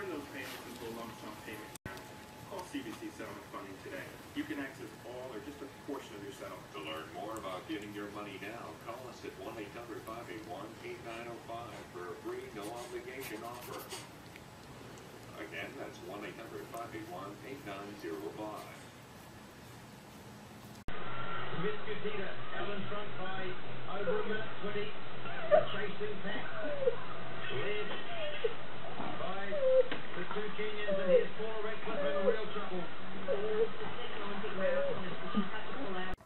Turn those payments into a lump sum payment. Call CBC Settlement Funding today. You can access all or just a portion of your settlement. To learn more about getting your money now, call us at 1-800-581-8905 for a free, no-obligation offer. Again, that's 1-800-581-8905. Miskatita, Allen front by over a minute 20. Chasing back. Led by the two Kenyans, and here's Paula Radcliffe in real trouble. The second Olympic marathon is she had to pull out.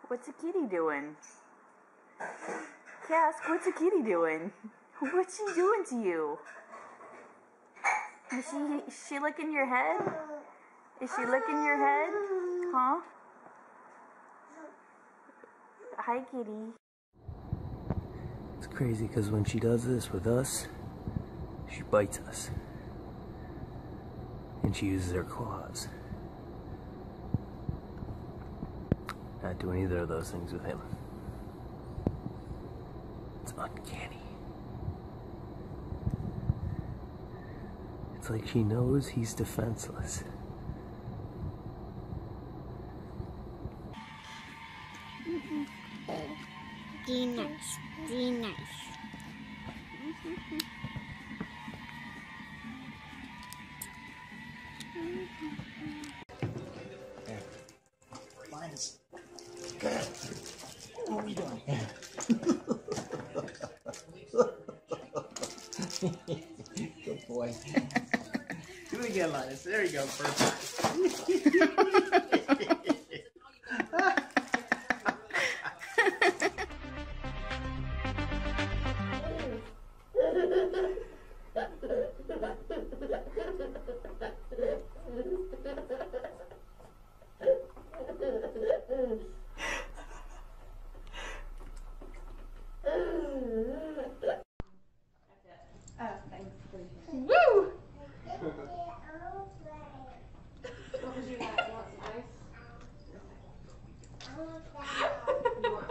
What's a kitty doing? Cass, what's a kitty doing? What's she doing to you? Is she licking your head? Is she licking your head? Huh? Hi, kitty. It's crazy because when she does this with us, she bites us. And she uses her claws. Not doing either of those things with him. It's uncanny. It's like she knows he's defenseless. Be nice. Be nice. Linus. What are we doing? Good boy. Do it again, Linus. There you go. First Woo! What would you like? You want some ice? You want water? You want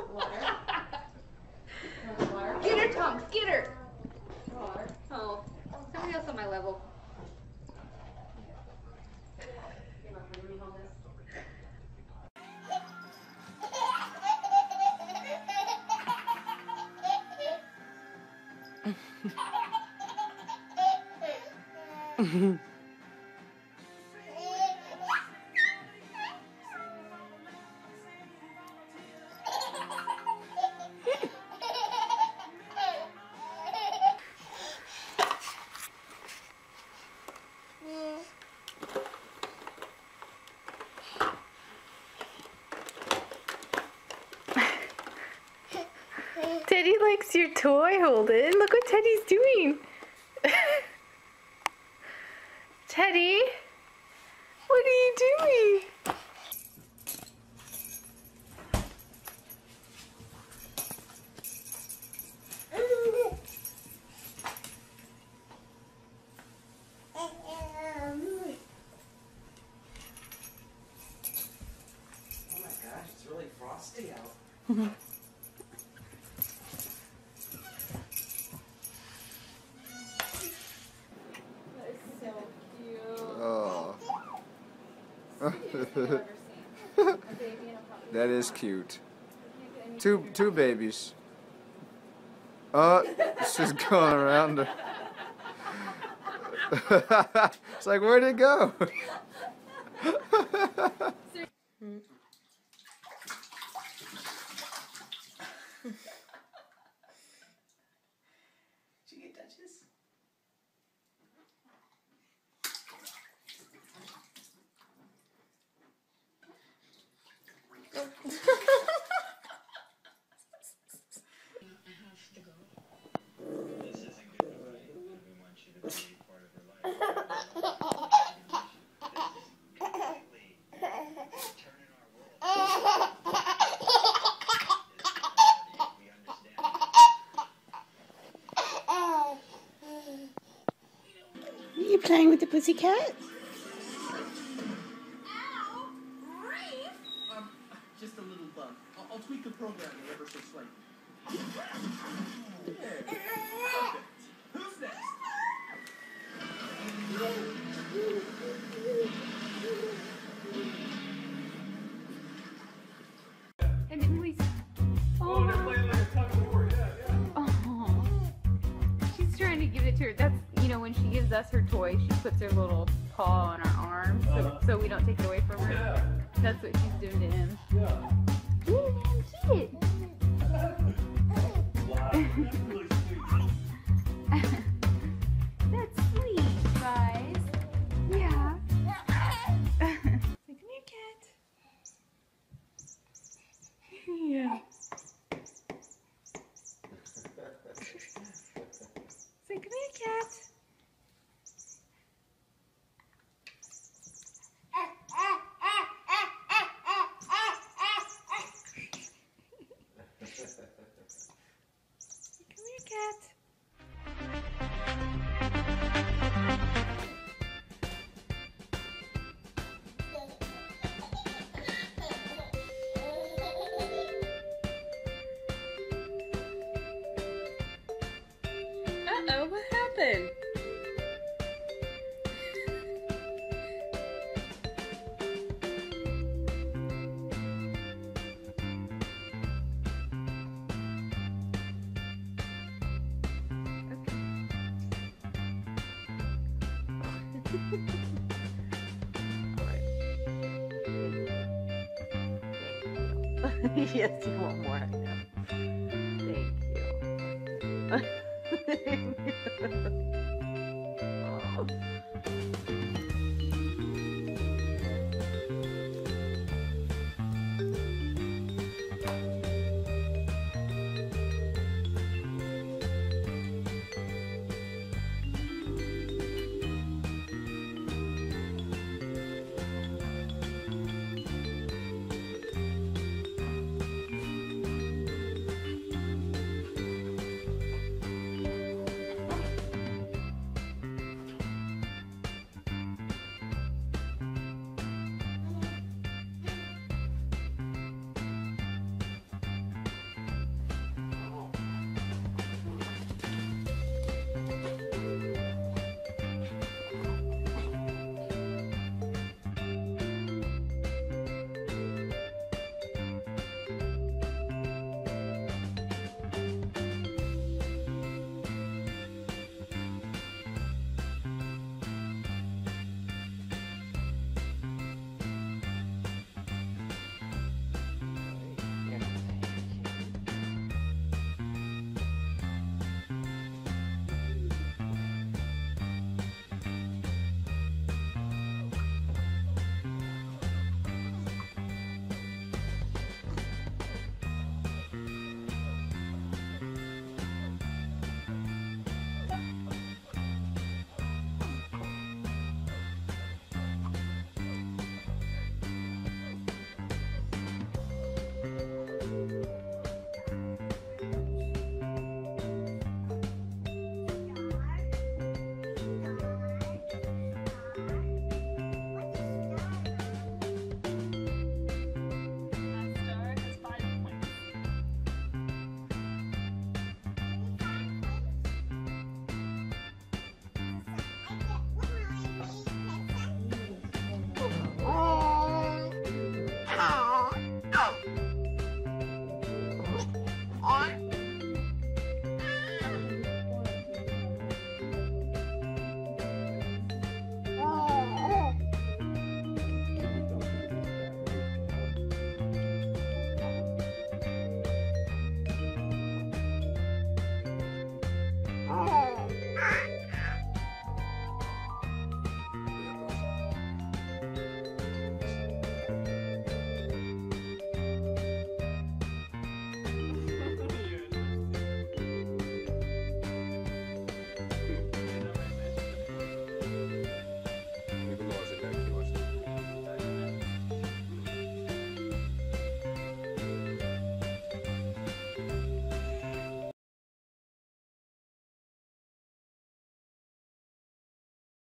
water? Get her, Tom! Get her! Water. Oh, somebody else on my level. You want me to hold this? Teddy likes your toy, Holden. Look what Teddy's doing. Teddy, what are you doing? Oh. That is cute. Two babies. Oh, she's going around her. It's like, where'd it go? Did you get Duchess? Are you playing with the pussycat? Just a little bug. I'll tweak the programming ever so slightly. There. Perfect. Who's next? And then we. Oh, they're playing like a tug of war. Oh, she's trying to give it to her. That's, you know, when she gives us her toy, she puts her little paw on our arm so we don't take it away from her. Yeah. That's what she's doing to him. Yeah. Get it, man, get it. Wow, that's really sweet. That's sweet, guys. Yeah. Say, come here, cat. Yeah. Say, come here, cat. Come here, cat. Uh-oh, what happened? Yes, you want more. I know. Thank you. Oh.